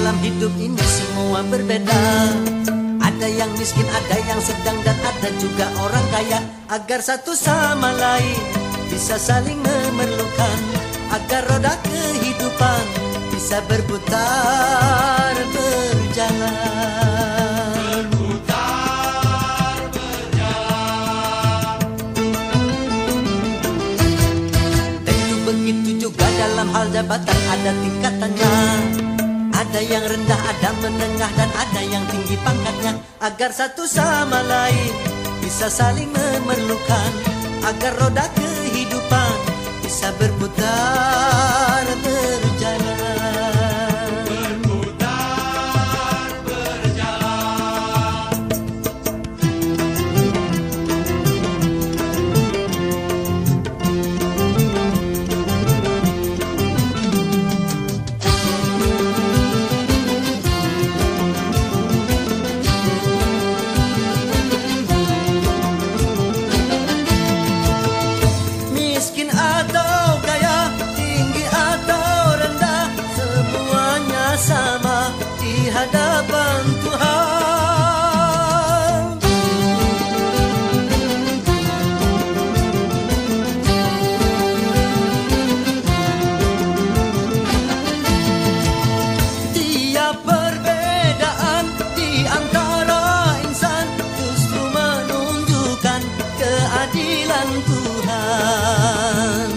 dalam hidup ini semua berbeda. Ada yang miskin, ada yang sedang, dan ada juga orang kaya. Agar satu sama lain bisa saling memerlukan, agar roda kehidupan bisa berputar berjalan. Berputar berjalan. Dan itu begitu juga dalam hal jabatan, ada tingkatannya. Ada yang rendah, ada menengah, dan ada yang tinggi pangkatnya. Agar satu sama lain bisa saling memerlukan, agar roda kehidupan bisa berputar berjalan. Berputar berjalan. Miskin atau kaya, tinggi atau rendah, semuanya sama di hadapan Tuhan. Tiap perbedaan di antara insan justru menunjukkan keadilan Tuhan.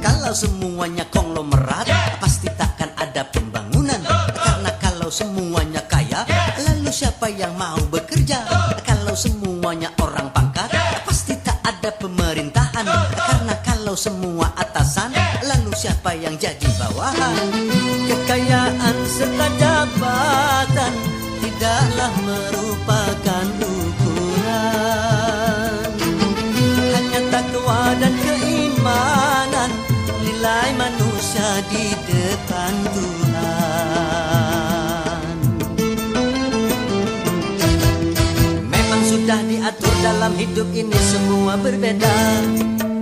Kalau semuanya konglomerat, pasti takkan ada pembangunan. Karena kalau semuanya kaya, lalu siapa yang mau bekerja? Kalau semuanya orang pangkat, pasti tak ada pemerintahan. Karena kalau semua atasan, lalu siapa yang jadi bawahan? Kekayaan serta jabatan tidaklah merupakan ukuran. Hanya takwa dan keimanan nilai manusia di depan Tuhan. Memang sudah diatur dalam hidup ini semua berbeda.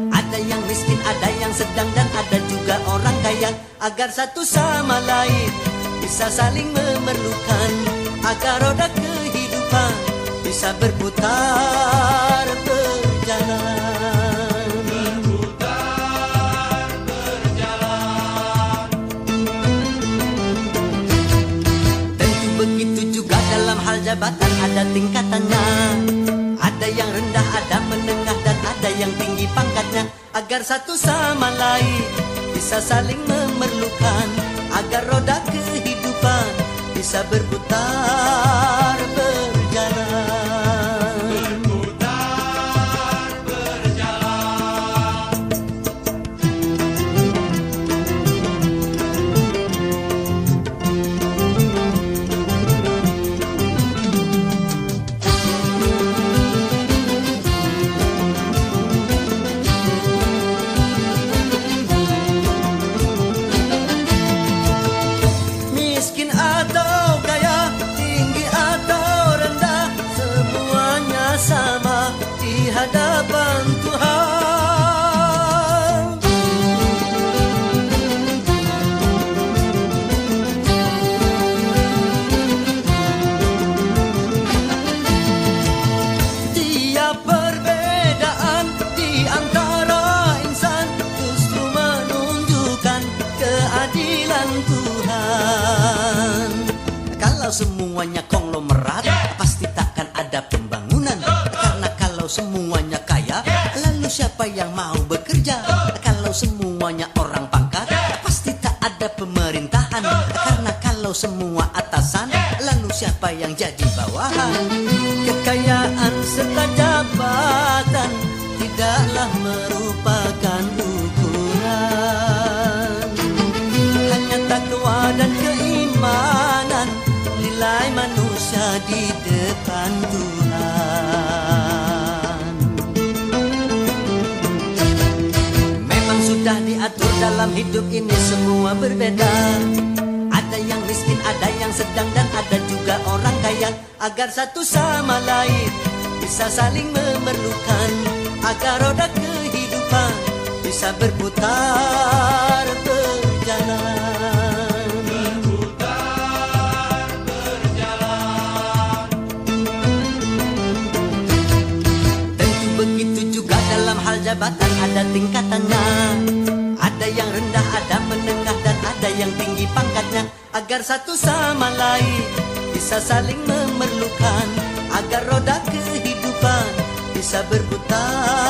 Ada yang miskin, ada yang sedang, dan ada juga orang kaya. Agar satu sama lain bisa saling memerlukan, agar roda kehidupan bisa berputar berjalan. Berputar berjalan. Tentu begitu juga dalam hal jabatan, ada tingkatannya. Ada yang rendah, ada menengah, dan ada yang tinggi pangkatnya. Agar satu sama lain bisa saling memerlukan, agar roda kehidupan bisa berputar berjalan. Berputar berjalan. Miskin atau kaya, tinggi atau rendah, semuanya sama di hadapan Tuhan. Tiap perbedaan di antara insan justru menunjukkan keadilan Tuhan. Kalau semuanya konglomerat, pasti takkan ada pembangunan. Karena kalau semuanya kaya, lalu siapa yang mau bekerja? Kalau semuanya orang pangkat, pasti tak ada pemerintahan. Karena kalau semua atasan, lalu siapa yang jadi bawahan? Kekayaan serta jabatan tidaklah merupakan ukuran. Hanya takwa dan keimanan nilai manusia di depan Tuhan. Memang sudah diatur dalam hidup ini semua berbeda. Ada yang miskin, ada yang sedang, dan ada juga orang kaya. Agar satu sama lain bisa saling memerlukan, agar roda kehidupan bisa berputar berjalan. Berputar jabatan ada tingkatannya. Ada yang rendah, ada menengah, dan ada yang tinggi pangkatnya. Agar satu sama lain bisa saling memerlukan, agar roda kehidupan bisa berputar